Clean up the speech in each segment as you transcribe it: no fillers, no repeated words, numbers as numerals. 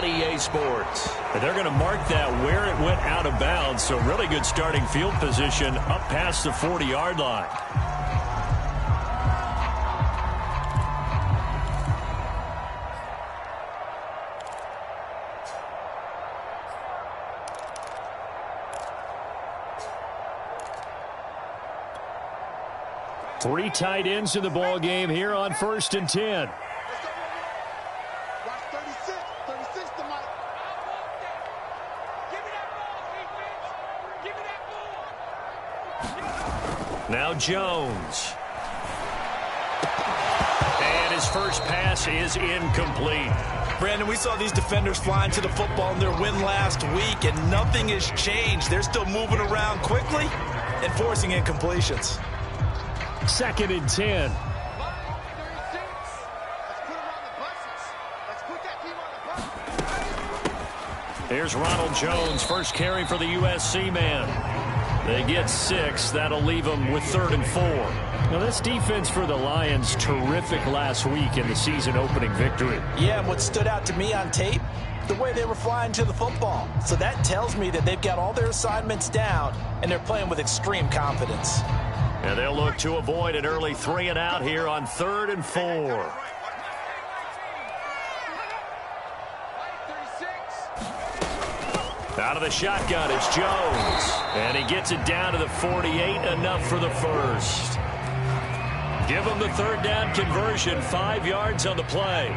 EA Sports. And they're going to mark that where it went out of bounds, so really good starting field position up past the 40-yard line. Three tight ends in the ball game here on 1st and 10. Now Jones. And his first pass is incomplete. Brandon, we saw these defenders flying to the football in their win last week, and nothing has changed. They're still moving around quickly and forcing incompletions. 2nd and 10. Here's Ronald Jones, first carry for the USC man. They get 6. That'll leave them with 3rd and 4. Now, this defense for the Lions, terrific last week in the season-opening victory. Yeah, and what stood out to me on tape, the way they were flying to the football. So that tells me that they've got all their assignments down, and they're playing with extreme confidence. And they'll look to avoid an early 3 and out here on 3rd and 4. Out of the shotgun, it's Jones. And he gets it down to the 48, enough for the first. Give him the 3rd down conversion, 5 yards on the play.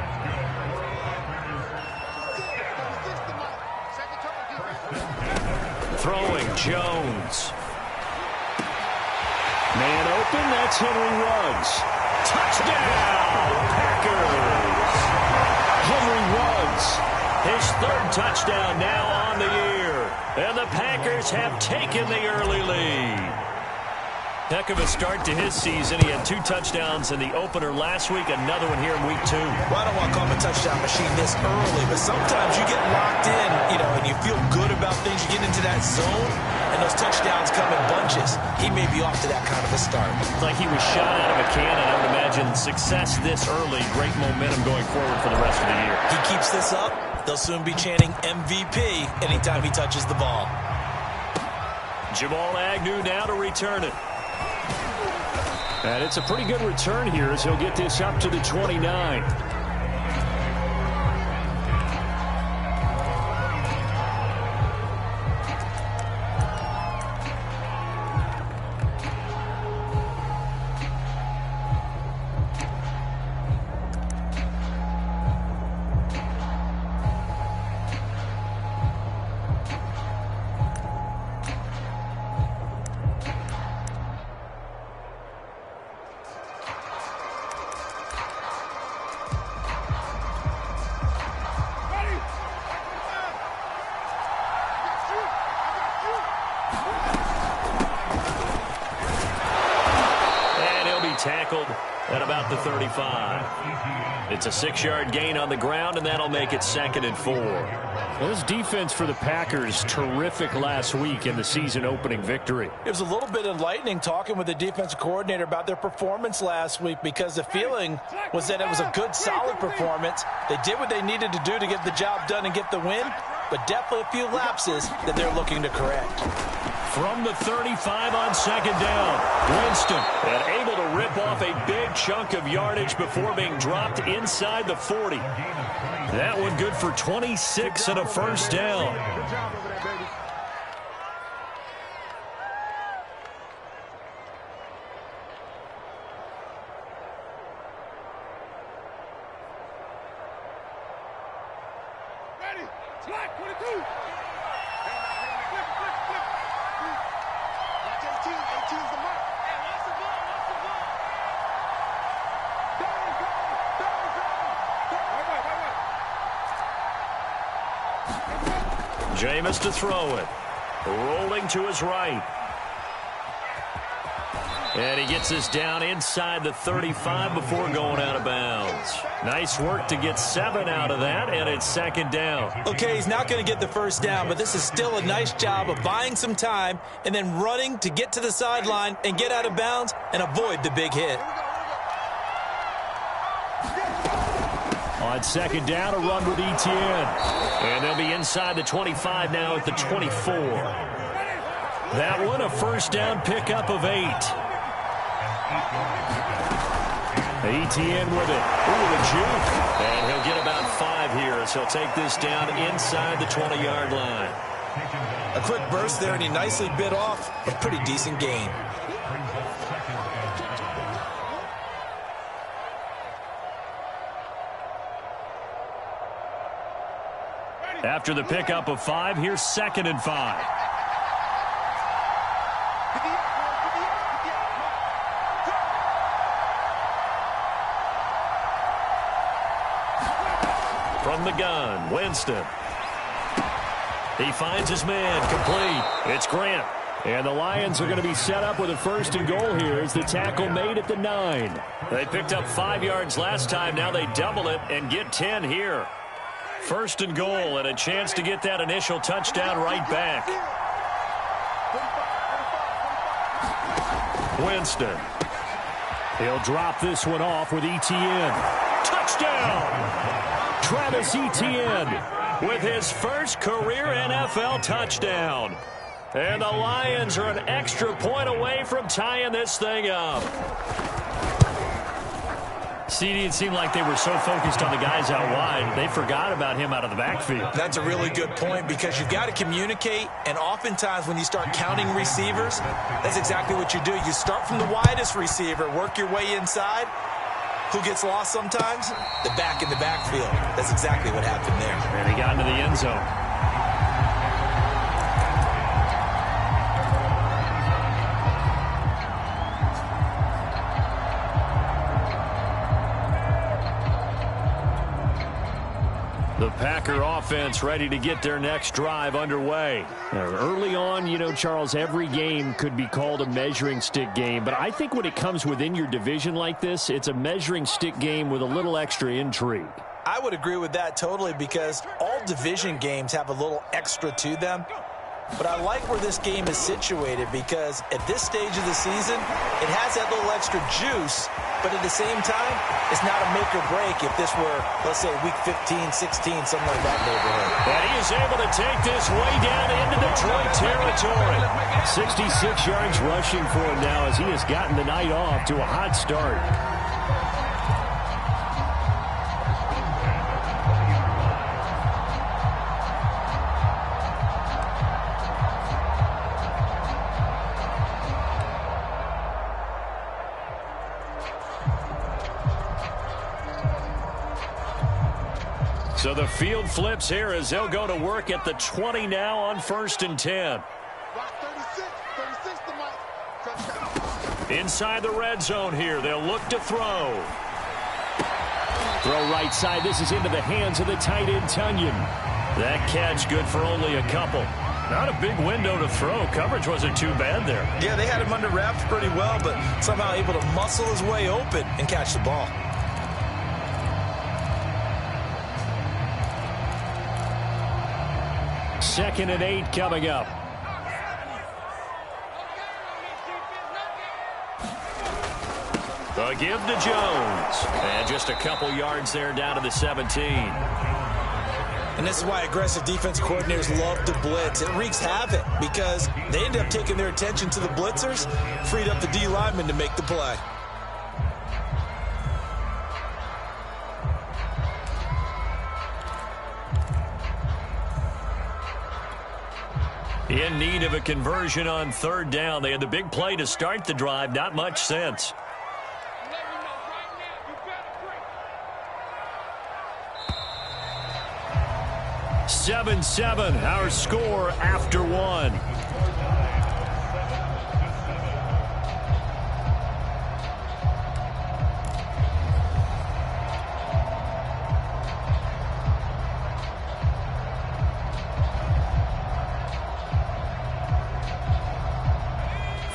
Throwing, Jones. Man open, that's Henry Ruggs. Touchdown, Packers. Henry Ruggs, his 3rd touchdown now on the year. And the Packers have taken the early lead. Heck of a start to his season. He had 2 touchdowns in the opener last week, another one here in week 2. Well, I don't want to call him a touchdown machine this early, but sometimes you get locked in, and you feel good about things. You get into that zone, and those touchdowns come in bunches. He may be off to that kind of a start. It's like he was shot out of a cannon. I would imagine success this early, great momentum going forward for the rest of the year. He keeps this up, they'll soon be chanting MVP anytime he touches the ball. Jamal Agnew now to return it. And it's a pretty good return here as he'll get this up to the 29. Tackled at about the 35. It's a 6-yard gain on the ground, and that'll make it 2nd and 4. Well, this defense for the Packers, terrific last week in the season-opening victory. It was a little bit enlightening talking with the defensive coordinator about their performance last week, because the feeling was that it was a good, solid performance. They did what they needed to do to get the job done and get the win, but definitely a few lapses that they're looking to correct. From the 35 on 2nd down, Winston, and able to rip off a big chunk of yardage before being dropped inside the 40. That one good for 26 and a first down. Good job over there, baby. Ready? Slack, 22. Jameis to throw it. Rolling to his right. And he gets this down inside the 35 before going out of bounds. Nice work to get 7 out of that, and it's 2nd down. Okay, he's not going to get the first down, but this is still a nice job of buying some time and then running to get to the sideline and get out of bounds and avoid the big hit. On second down, a run with Etienne. And they'll be inside the 25 now at the 24. That one, a first down pickup of 8. Etienne with it. Ooh, the juke. And he'll get about 5 here as he'll take this down inside the 20-yard line. A quick burst there, and he nicely bit off a pretty decent gain. After the pickup of 5, here's 2nd and 5. From the gun, Winston. He finds his man, complete. It's Grant. And the Lions are going to be set up with a 1st and goal here as the tackle made at the 9. They picked up 5 yards last time. Now they double it and get 10 here. 1st and goal and a chance to get that initial touchdown right back. Winston. He'll drop this one off with Etienne. Touchdown! Travis Etienne with his first career NFL touchdown. And the Lions are an extra point away from tying this thing up. CD, it seemed like they were so focused on the guys out wide, they forgot about him out of the backfield. That's a really good point because you've got to communicate, and oftentimes when you start counting receivers, that's exactly what you do. You start from the widest receiver, work your way inside. Who gets lost sometimes? The back in the backfield. That's exactly what happened there. And he got into the end zone. The Packer offense ready to get their next drive underway. Early on, you know, Charles, every game could be called a measuring stick game. But I think when it comes within your division like this, it's a measuring stick game with a little extra intrigue. I would agree with that totally because all division games have a little extra to them. But I like where this game is situated because at this stage of the season, it has that little extra juice. But at the same time, it's not a make or break if this were, let's say, week 15, 16, something like that neighborhood. And he is able to take this way down into Detroit territory. 66 yards rushing for him now as he has gotten the night off to a hot start. So the field flips here as they'll go to work at the 20 now on 1st and 10. Inside the red zone here, they'll look to throw. Throw right side. This is into the hands of the tight end, Tunyon. That catch good for only a couple. Not a big window to throw. Coverage wasn't too bad there. Yeah, they had him under wraps pretty well, but somehow able to muscle his way open and catch the ball. Second and 8 coming up. The give to Jones. And just a couple yards there down to the 17. And this is why aggressive defense coordinators love to blitz. It wreaks havoc because they end up taking their attention to the blitzers, freed up the D lineman to make the play. In need of a conversion on 3rd down. They had the big play to start the drive. Not much sense. Seven, 7-7, our score after 1.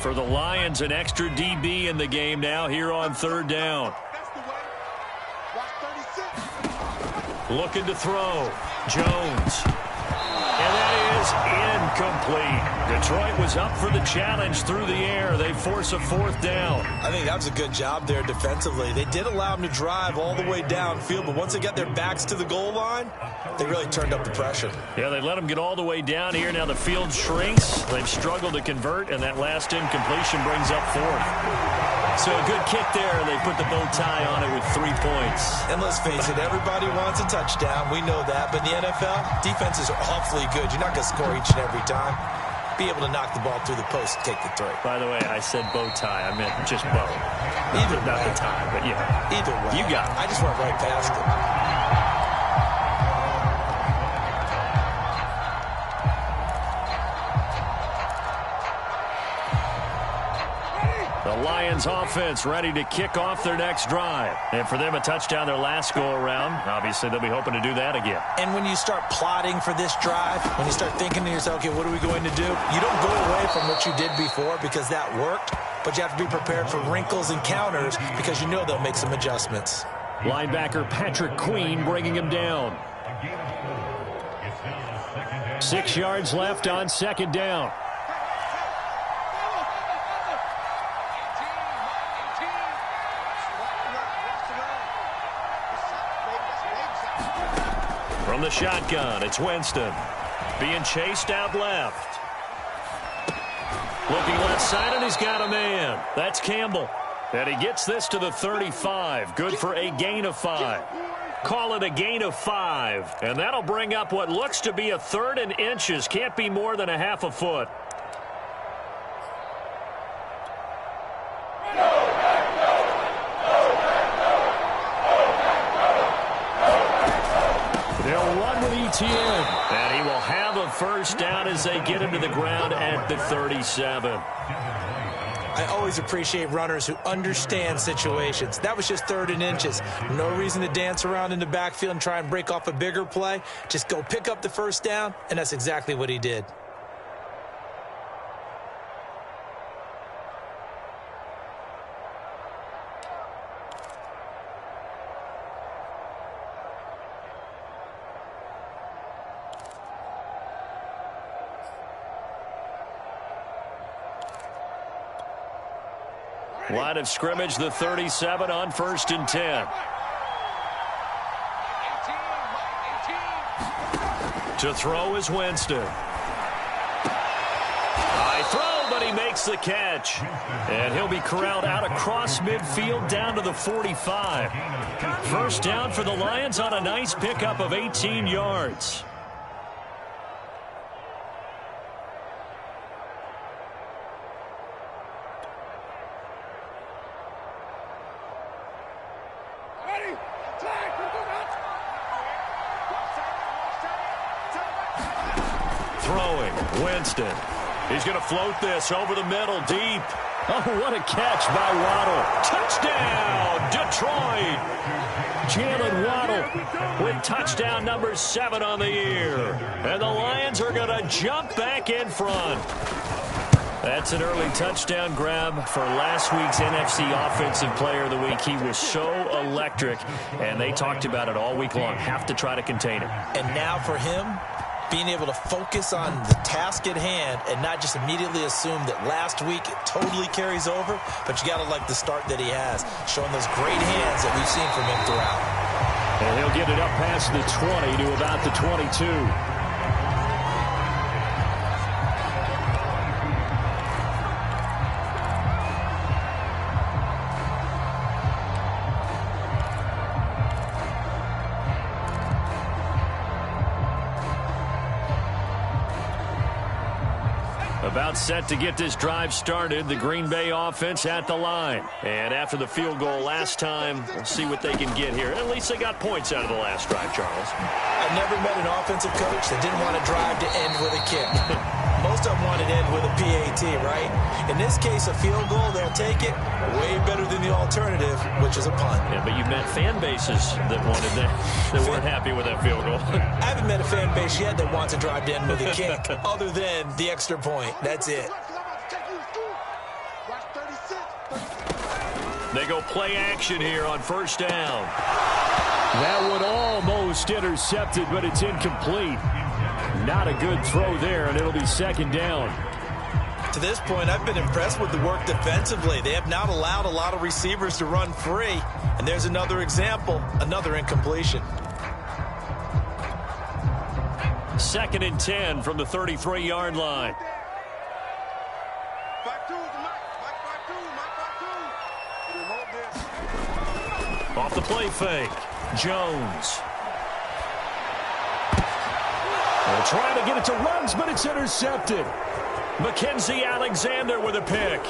For the Lions, an extra DB in the game now here on 3rd down. Looking to throw. Jones. And that is is incomplete. Detroit was up for the challenge through the air. They force a fourth down. I think that was a good job there defensively. They did allow them to drive all the way downfield, but once they got their backs to the goal line, they really turned up the pressure. Yeah, they let them get all the way down here. Now the field shrinks. They've struggled to convert, and that last incompletion brings up fourth. So a good kick there. They put the bow tie on it with 3 points. And let's face it, everybody wants a touchdown. We know that. But in the NFL, defenses are awfully good. You're not going to score each and every time. Be able to knock the ball through the post and take the three. By the way, I said bow tie. I meant just bow. Either not way. the tie, but yeah. Either way. You got it. I just went right past it. The Lions offense ready to kick off their next drive. And for them, a touchdown their last go-around. Obviously, they'll be hoping to do that again. And when you start plotting for this drive, when you start thinking to yourself, okay, what are we going to do? You don't go away from what you did before because that worked, but you have to be prepared for wrinkles and counters because you know they'll make some adjustments. Linebacker Patrick Queen bringing him down. 6 yards left on second down. From the shotgun, it's Winston. Being chased out left. Looking left side, and he's got a man. That's Campbell. And he gets this to the 35. Good for a gain of 5. Call it a gain of 5. And that'll bring up what looks to be a third and inches. Can't be more than a half a foot. They'll run with ETN. And he will have a first down as they get him to the ground at the 37. I always appreciate runners who understand situations. That was just third and inches. No reason to dance around in the backfield and try and break off a bigger play. Just go pick up the first down, and that's exactly what he did. Line of scrimmage, the 37 on 1st and 10. To throw is Winston. High throw, but he makes the catch. And he'll be corralled out across midfield down to the 45. First down for the Lions on a nice pickup of 18 yards. Throwing, Winston. He's going to float this over the middle, deep. Oh, what a catch by Waddle. Touchdown, Detroit. Jalen Waddle with touchdown number 7 on the year. And the Lions are going to jump back in front. That's an early touchdown grab for last week's NFC Offensive Player of the Week. He was so electric, and they talked about it all week long. Have to try to contain him. And now for him, being able to focus on the task at hand and not just immediately assume that last week it totally carries over, but you got to like the start that he has, showing those great hands that we've seen from him throughout. And he'll get it up past the 20 to about the 22. About set to get this drive started. The Green Bay offense at the line. And after the field goal last time, we'll see what they can get here. At least they got points out of the last drive, Charles. I've never met an offensive coach that didn't want to drive to end with a kick. Most of them want to end with a PAT, right? In this case, a field goal, they'll take it. Way better than the alternative, which is a punt. Yeah, but you've met fan bases that wanted that, that weren't happy with that field goal. I haven't met a fan base yet that wants to drive to end with a kick, other than the extra point. That's it. They go play action here on first down. That one almost intercepted, but it's incomplete. Not a good throw there, and it'll be second down. To this point, I've been impressed with the work defensively. They have not allowed a lot of receivers to run free. And there's another example, another incompletion. 2nd and 10 from the 33-yard line. Off the play fake, Jones. They're trying to get it to Ruggs, but it's intercepted. Mackenzie Alexander with a pick.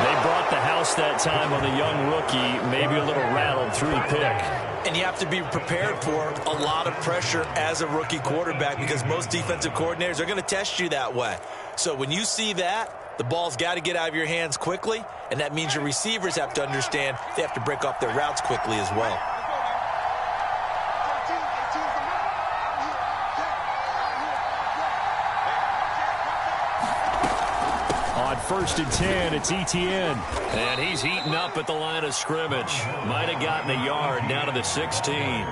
They brought the house that time on the young rookie, maybe a little rattled through the pick. And you have to be prepared for a lot of pressure as a rookie quarterback because most defensive coordinators are going to test you that way. So when you see that, the ball's got to get out of your hands quickly, and that means your receivers have to understand they have to break off their routes quickly as well. On 1st and 10, it's Etienne. And he's heating up at the line of scrimmage. Might have gotten a yard down to the 16.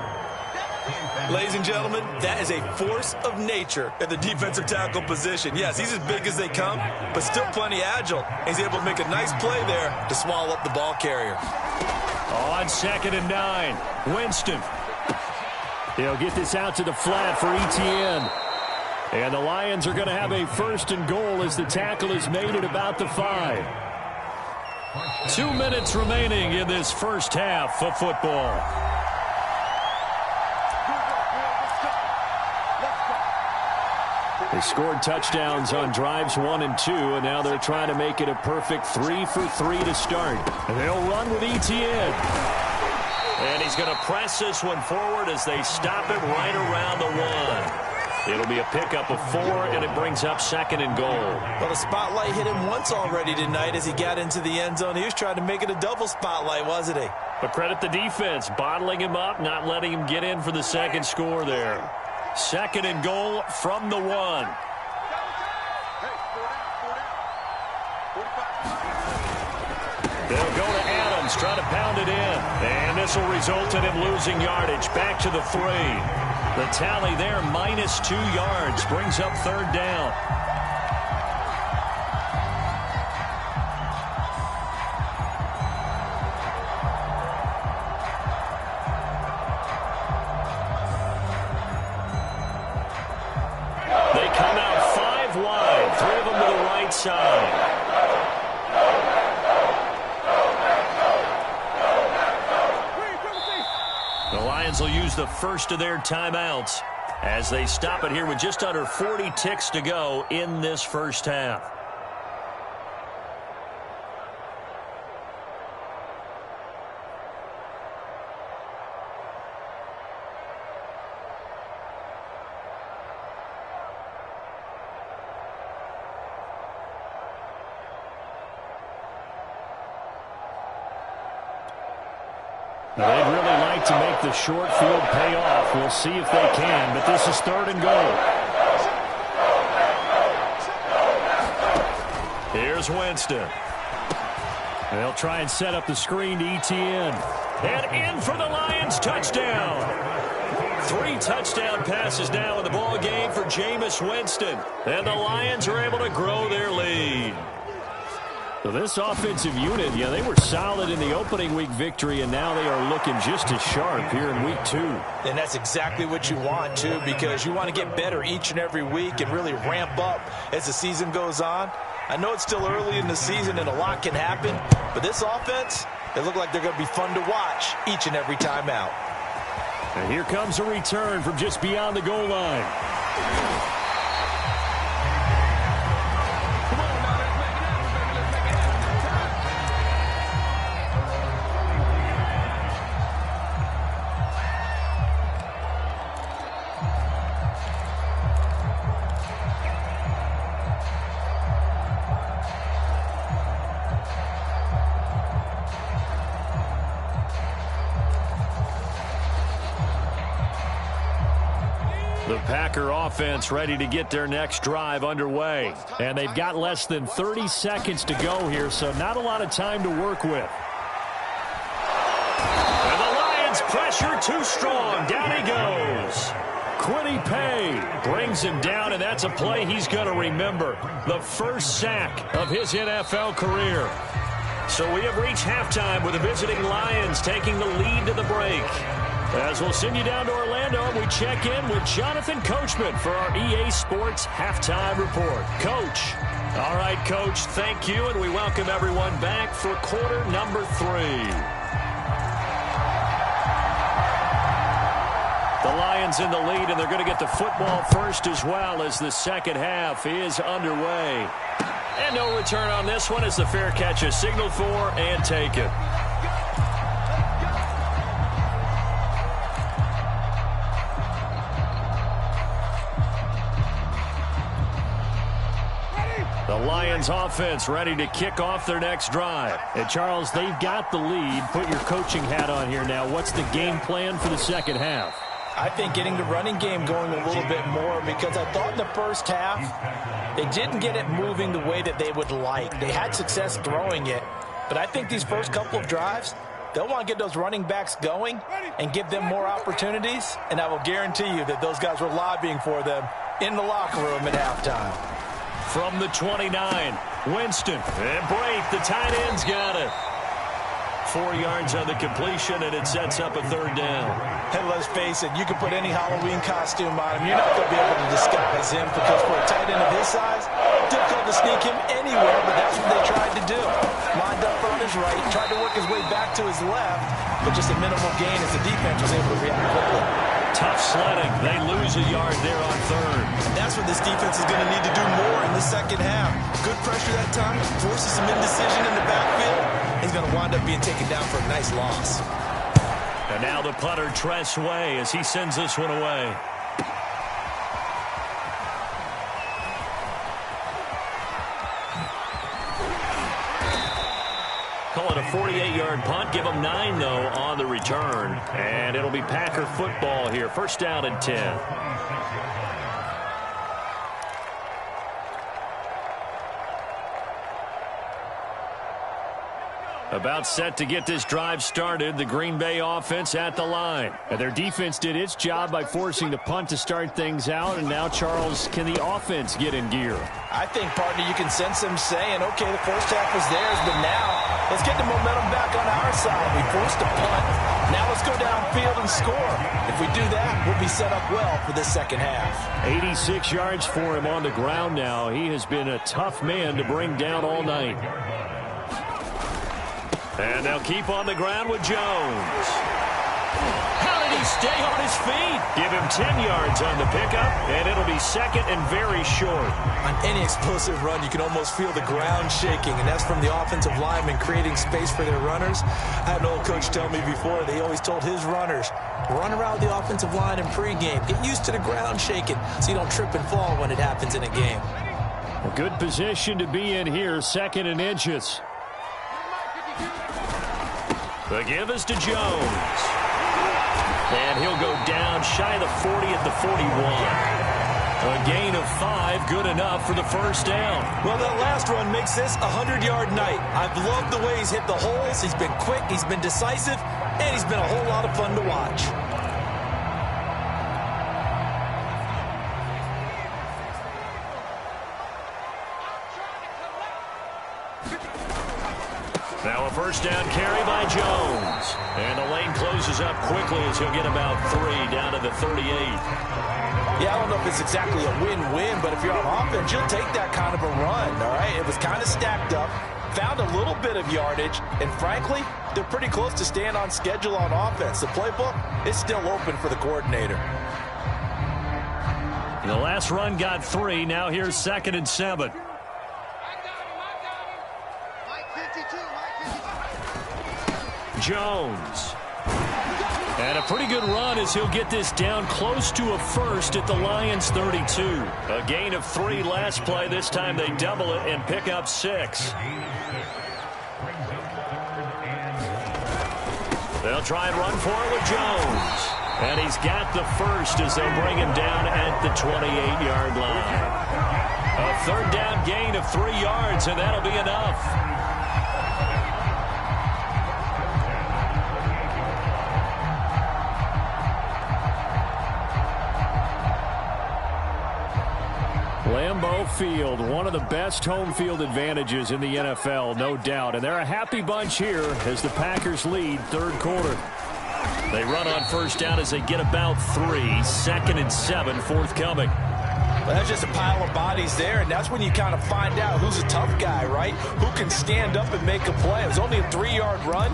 Ladies and gentlemen, that is a force of nature at the defensive tackle position. Yes, he's as big as they come, but still plenty agile. He's able to make a nice play there to swallow up the ball carrier. On 2nd and 9, Winston. He'll get this out to the flat for Etienne. And the Lions are going to have a 1st and goal as the tackle is made at about the 5. 2 minutes remaining in this first half of football. They scored touchdowns on drives 1 and 2, and now they're trying to make it a perfect 3 for 3 to start. And they'll run with Etienne. And he's going to press this one forward as they stop it right around the 1. It'll be a pickup of 4, and it brings up 2nd and goal. Well, the spotlight hit him once already tonight as he got into the end zone. He was trying to make it a double spotlight, wasn't he? But credit the defense, bottling him up, not letting him get in for the second score there. 2nd and goal from the 1. They'll go to Adams, try to pound it in. And this will result in him losing yardage. Back to the 3. The tally there, minus 2 yards, brings up 3rd down. They come out 5 wide, 3 of them to the right side. The Lions will use the first of their timeouts as they stop it here with just under 40 ticks to go in this first half. They'd really like to make the short field pay off. We'll see if they can, but this is 3rd and goal. Here's Winston. They'll try and set up the screen to Etienne. And in for the Lions, touchdown. 3 touchdown passes now in the ball game for Jameis Winston. And the Lions are able to grow their lead. So this offensive unit, they were solid in the opening week victory, and now they are looking just as sharp here in week 2. And that's exactly what you want, too, because you want to get better each and every week and really ramp up as the season goes on. I know it's still early in the season and a lot can happen, but this offense, they look like they're going to be fun to watch each and every time out. And here comes a return from just beyond the goal line. The Packer offense ready to get their next drive underway. And they've got less than 30 seconds to go here, so not a lot of time to work with. And the Lions pressure too strong. Down he goes. Kwity Paye brings him down, and that's a play he's going to remember. The first sack of his NFL career. So we have reached halftime with the visiting Lions taking the lead to the break. As we'll send you down to Orlando, we check in with Jonathan Coachman for our EA Sports Halftime Report. Coach. All right, Coach, thank you, and we welcome everyone back for quarter number 3. The Lions in the lead, and they're going to get the football first as well as the second half is underway. And no return on this one as the fair catch is signaled for and taken. The Lions offense ready to kick off their next drive. And Charles, they've got the lead. Put your coaching hat on here now. What's the game plan for the second half? I think getting the running game going a little bit more, because I thought in the first half they didn't get it moving the way that they would like. They had success throwing it, but I think these first couple of drives, they'll want to get those running backs going and give them more opportunities, and I will guarantee you that those guys were lobbying for them in the locker room at halftime. From the 29, Winston, and Brate, the tight end's got it. 4 yards on the completion, and it sets up a third down. And let's face it, you can put any Halloween costume on him. You're not going to be able to disguise him, because for a tight end of his size, difficult to sneak him anywhere, but that's what they tried to do. Lined up on his right, tried to work his way back to his left, but just a minimal gain as the defense was able to react quickly. Tough sledding. They lose a yard there on third. And that's what this defense is going to need to do more in the second half. Good pressure that time, forces some indecision in the backfield. He's going to wind up being taken down for a nice loss. And now the punter, Tress Way, as he sends this one away. Call it a 48-yard punt. Give them 9, though, on the return. And it'll be Packer football here. First down and 10. About set to get this drive started. The Green Bay offense at the line. And their defense did its job by forcing the punt to start things out. And now, Charles, can the offense get in gear? I think, partner, you can sense them saying, okay, the first half was theirs, but now let's get the momentum back on our side. We forced a punt. Now let's go downfield and score. If we do that, we'll be set up well for this second half. 86 yards for him on the ground now. He has been a tough man to bring down all night. And they'll keep on the ground with Jones. How did he stay on his feet? Give him 10 yards on the pickup, and it'll be second and very short. On any explosive run, you can almost feel the ground shaking, and that's from the offensive linemen creating space for their runners. I had an old coach tell me before, they always told his runners, run around the offensive line in pregame. Get used to the ground shaking so you don't trip and fall when it happens in a game. A good position to be in here, second and inches. The give is to Jones. And he'll go down shy of the 40 at the 41. A gain of 5, good enough for the first down. Well, that last run makes this a 100-yard night. I've loved the way he's hit the holes. He's been quick, he's been decisive, and he's been a whole lot of fun to watch. Now a first down carry by Jones. And the lane closes up quickly as he'll get about 3 down to the 38. Yeah, I don't know if it's exactly a win-win, but if you're on offense, you'll take that kind of a run, all right? It was kind of stacked up, found a little bit of yardage, and frankly, they're pretty close to staying on schedule on offense. The playbook is still open for the coordinator. The last run got 3. Now here's second and 7. Jones. And a pretty good run as he'll get this down close to a first at the Lions 32. A gain of 3 last play. This time they double it and pick up 6. They'll try and run for it with Jones. And he's got the first as they'll bring him down at the 28-yard line. A third down gain of 3 yards, and that'll be enough. Lambeau Field, one of the best home field advantages in the NFL, no doubt. And they're a happy bunch here as the Packers lead third quarter. They run on first down as they get about 3. 2nd and 7, forthcoming. Well, that's just a pile of bodies there, and that's when you kind of find out who's a tough guy, right? Who can stand up and make a play. It was only a 3-yard run,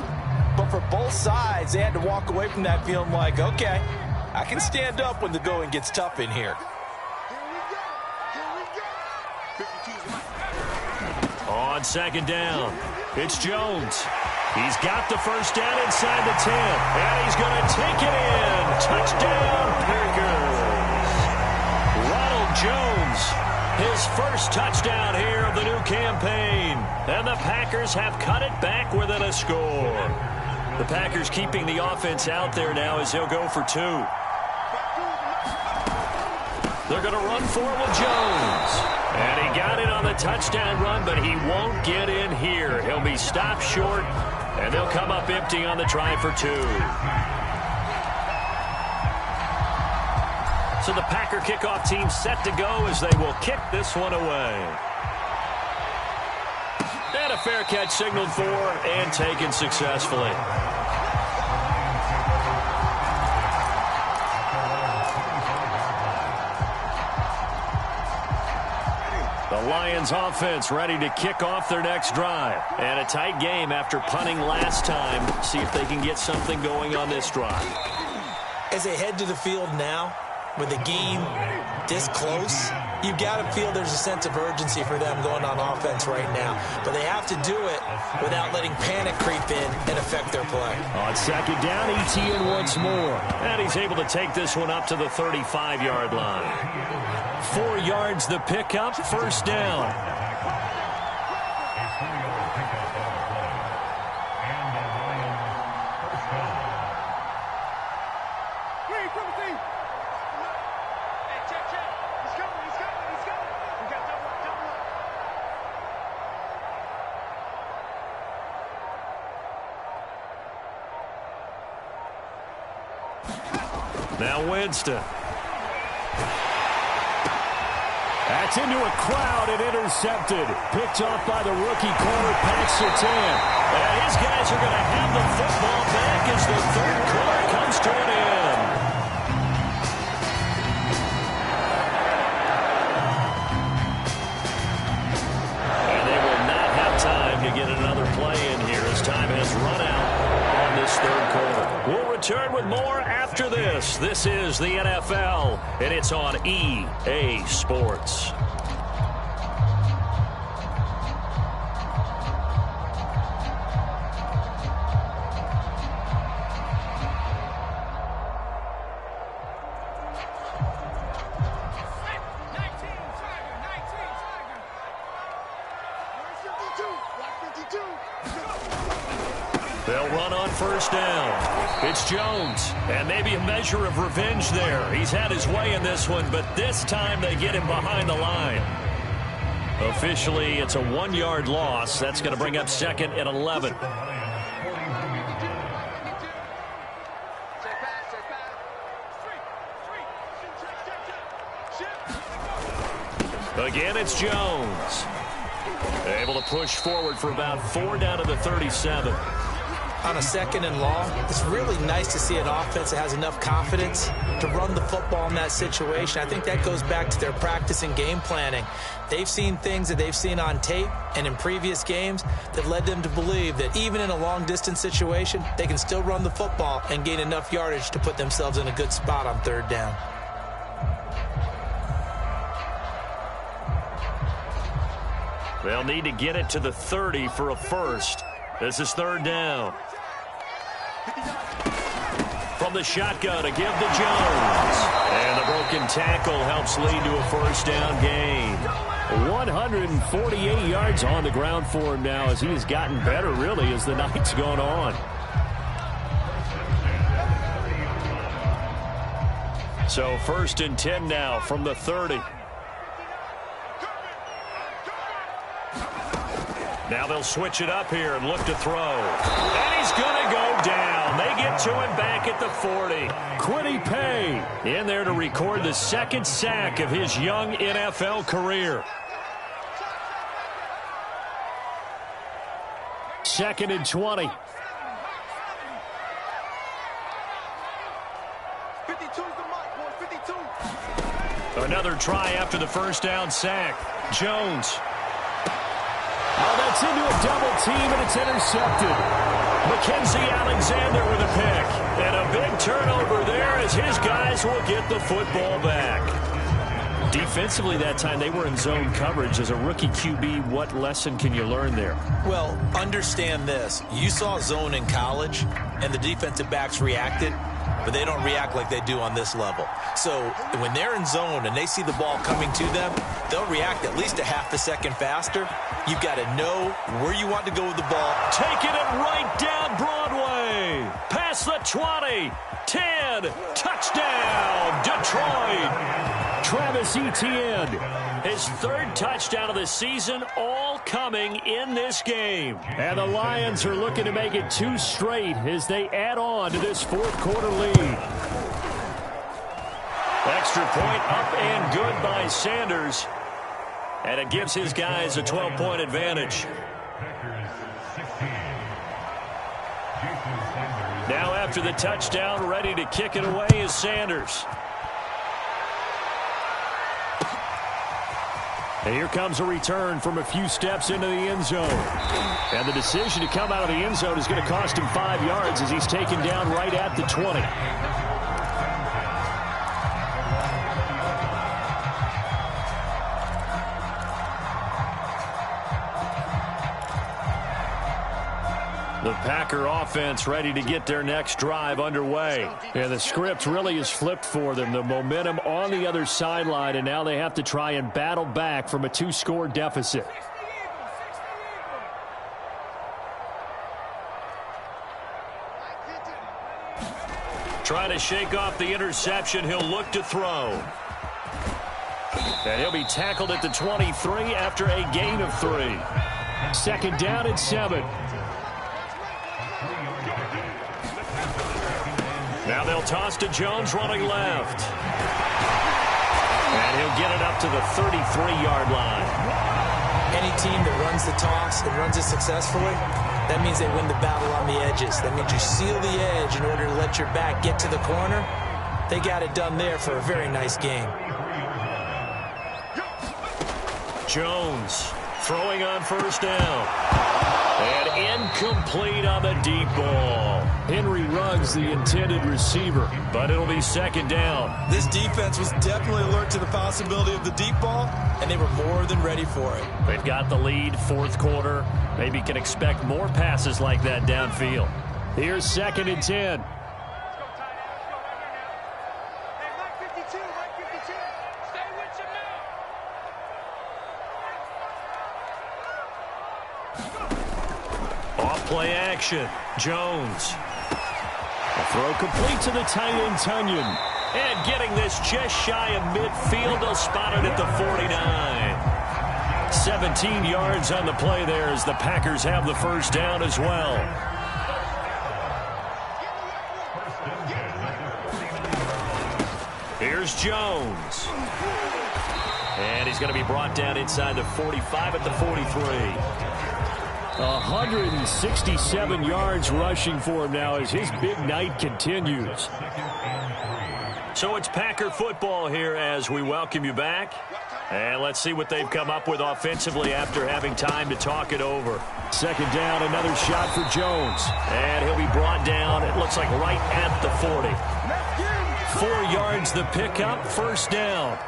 but for both sides, they had to walk away from that feeling like, okay, I can stand up when the going gets tough in here. On 2nd down, it's Jones. He's got the first down inside the 10, and he's going to take it in. Touchdown, Packers. Ronald Jones, his first touchdown here of the new campaign. And the Packers have cut it back within a score. The Packers keeping the offense out there now as they'll go for 2. They're going to run for with Jones. And he got it on the touchdown run, but he won't get in here. He'll be stopped short, and they'll come up empty on the try for 2. So the Packer kickoff team set to go as they will kick this one away. And a fair catch signaled for and taken successfully. The Lions offense ready to kick off their next drive. And a tight game after punting last time. See if they can get something going on this drive. As they head to the field now, with the game this close, you've got to feel there's a sense of urgency for them going on offense right now. But they have to do it without letting panic creep in and affect their play. On 2nd down, Etienne once more. And he's able to take this one up to the 35-yard line. 4 yards the pickup, first down. Now Winston. That's into a crowd and intercepted. Picked off by the rookie corner, Pat Surtain. And his guys are going to have the football back as the third quarter comes to an end. And they will not have time to get another play in here as time has run out on this third quarter. We'll return with more after this. This is the NFL, and it's on EA Sports. They'll run on first down. It's Jones, and maybe a measure of revenge there. He's had his way in this one, but this time they get him behind the line. Officially, it's a 1-yard loss. That's going to bring up 2nd and 11. Again, it's Jones. Able to push forward for about 4 down to the 37. On a 2nd and long, it's really nice to see an offense that has enough confidence to run the football in that situation. I think that goes back to their practice and game planning. They've seen things that they've seen on tape and in previous games that led them to believe that even in a long-distance situation, they can still run the football and gain enough yardage to put themselves in a good spot on 3rd down. They'll need to get it to the 30 for a first. This is 3rd down. From the shotgun to give to Jones. And the broken tackle helps lead to a first down gain. 148 yards on the ground for him now as he has gotten better, really, as the night's gone on. So 1st and 10 now from the 30. Now they'll switch it up here and look to throw. And he's going to go down. They get to him back at the 40. Quiddy Pay In there to record the second sack of his young NFL career. 2nd and 20. 52's the mark, boy. 52. Another try after the first down sack. Jones. Oh, that's into a double team, and it's intercepted. Mackenzie Alexander with a pick. And a big turnover there as his guys will get the football back. Defensively that time, they were in zone coverage. As a rookie QB, what lesson can you learn there? Well, understand this. You saw zone in college, and the defensive backs reacted, but they don't react like they do on this level. So when they're in zone and they see the ball coming to them, they'll react at least a half a second faster. You've got to know where you want to go with the ball. Taking it right down Broadway. Past the 20. 10. Touchdown, Detroit. Travis Etienne. His third touchdown of the season, all coming in this game. And the Lions are looking to make it 2 straight as they add on to this fourth quarter lead. Extra point up and good by Sanders. And it gives his guys a 12-point advantage. Now after the touchdown, ready to kick it away is Sanders. And here comes a return from a few steps into the end zone. And the decision to come out of the end zone is going to cost him 5 yards as he's taken down right at the 20. The Packer offense ready to get their next drive underway. And the script really is flipped for them. The momentum on the other sideline, and now they have to try and battle back from a 2-score deficit. Trying to shake off the interception. He'll look to throw. And he'll be tackled at the 23 after a gain of 3. 2nd down and 7. Now they'll toss to Jones running left. And he'll get it up to the 33-yard line. Any team that runs the toss and runs it successfully, that means they win the battle on the edges. That means you seal the edge in order to let your back get to the corner. They got it done there for a very nice game. Jones throwing on first down. And incomplete on the deep ball. Henry Ruggs, the intended receiver. But it'll be 2nd down. This defense was definitely alert to the possibility of the deep ball, and they were more than ready for it. They've got the lead, 4th quarter. Maybe can expect more passes like that downfield. Here's 2nd and 10. Play action. Jones. A throw complete to the tight end, Tunyon. And getting this just shy of midfield. They'll spot it at the 49. 17 yards on the play there as the Packers have the first down as well. Here's Jones. And he's going to be brought down inside the 45 at the 43. 167 yards rushing for him now as his big night continues. So it's Packer football here as we welcome you back. And let's see what they've come up with offensively after having time to talk it over. 2nd down, another shot for Jones. And he'll be brought down, it looks like right at the 40. 4 yards the pickup, first down.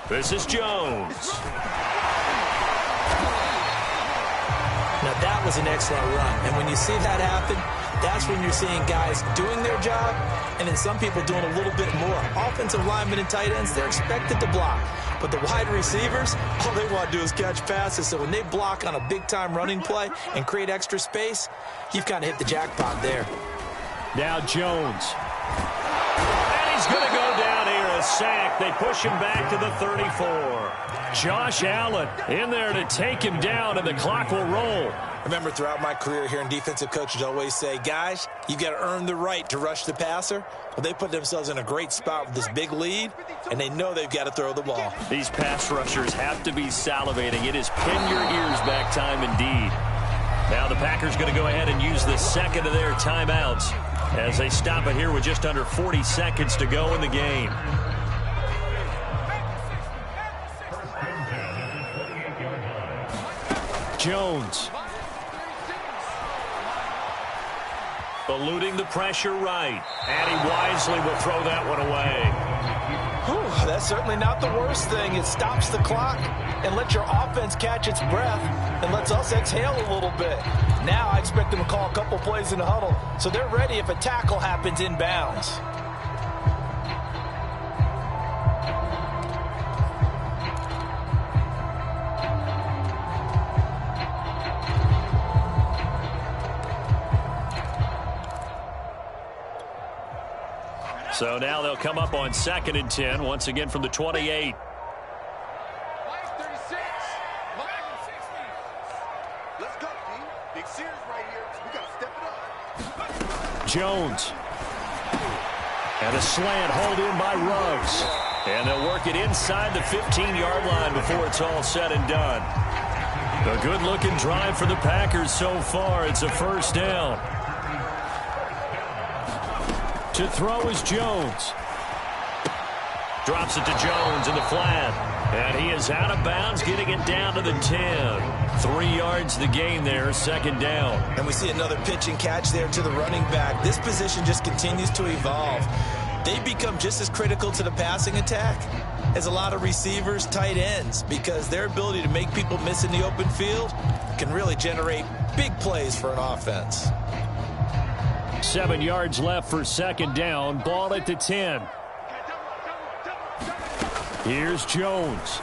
This is Jones. Now, that was an excellent run. And when you see that happen, that's when you're seeing guys doing their job and then some people doing a little bit more. Offensive linemen and tight ends, they're expected to block. But the wide receivers, all they want to do is catch passes. So when they block on a big-time running play and create extra space, you've kind of hit the jackpot there. Now Jones. And he's going to go down here, a sack. They push him back to the 34. Josh Allen in there to take him down, and the clock will roll. Remember, throughout my career here in defensive coaches always say, guys, you've got to earn the right to rush the passer. Well, they put themselves in a great spot with this big lead, and they know they've got to throw the ball. These pass rushers have to be salivating. It is pin your ears back time indeed. Now the Packers going to go ahead and use the second of their timeouts as they stop it here with just under 40 seconds to go in the game. Jones. Eluding the pressure right. And he wisely will throw that one away. Whew, that's certainly not the worst thing. It stops the clock and lets your offense catch its breath and lets us exhale a little bit. Now I expect them to call a couple plays in the huddle so they're ready if a tackle happens inbounds. So now they'll come up on 2nd and 10, once again from the 28. Let's go, team. Big series right here. We got to step it up. Jones. And a slant hauled in by Ruggs. And they'll work it inside the 15-yard line before it's all said and done. A good-looking drive for the Packers so far. It's a first down. To throw is Jones. Drops it to Jones in the flat. And he is out of bounds, getting it down to the 10. 3 yards the gain there, second down. And we see another pitch and catch there to the running back. This position just continues to evolve. They become just as critical to the passing attack as a lot of receivers, tight ends, because their ability to make people miss in the open field can really generate big plays for an offense. 7 yards left for second down. Ball at the 10. Here's Jones.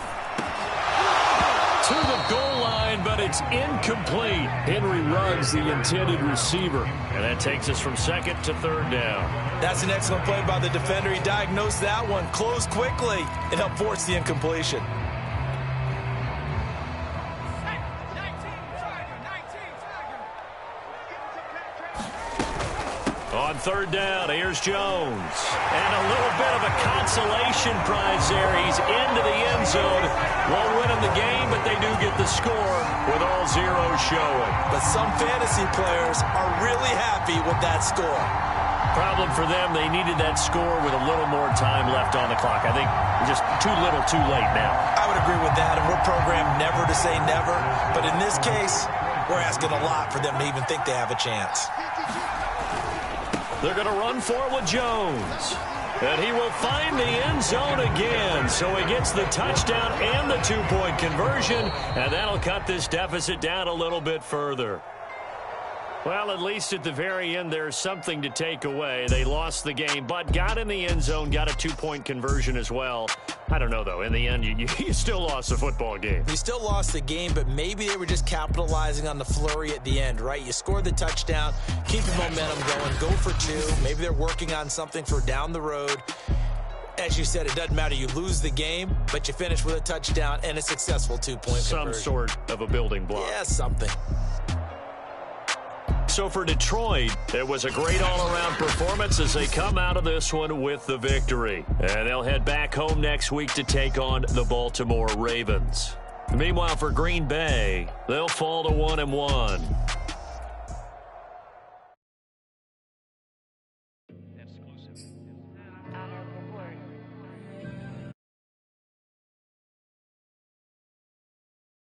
To the goal line, but it's incomplete. Henry Ruggs, the intended receiver. And that takes us from second to third down. That's an excellent play by the defender. He diagnosed that one, closed quickly, and helped force the incompletion. On third down, here's Jones. And a little bit of a consolation prize there. He's into the end zone. Won't win him the game, but they do get the score with all zeros showing. But some fantasy players are really happy with that score. Problem for them, they needed that score with a little more time left on the clock. I think just too little, too late now. I would agree with that, and we're programmed never to say never. But in this case, we're asking a lot for them to even think they have a chance. They're going to run for it with Jones. And he will find the end zone again. So he gets the touchdown and the 2-point conversion. And that'll cut this deficit down a little bit further. Well, at least at the very end, there's something to take away. They lost the game, but got in the end zone, got a 2-point conversion as well. I don't know, though. In the end, you still lost the football game. You still lost the game, but maybe they were just capitalizing on the flurry at the end, right? You scored the touchdown, keep the momentum going, go for 2. Maybe they're working on something for down the road. As you said, it doesn't matter. You lose the game, but you finish with a touchdown and a successful 2-point conversion. Some sort of a building block. Yeah, something. So for Detroit, it was a great all-around performance as they come out of this one with the victory. And they'll head back home next week to take on the Baltimore Ravens. Meanwhile, for Green Bay, they'll fall to 1-1.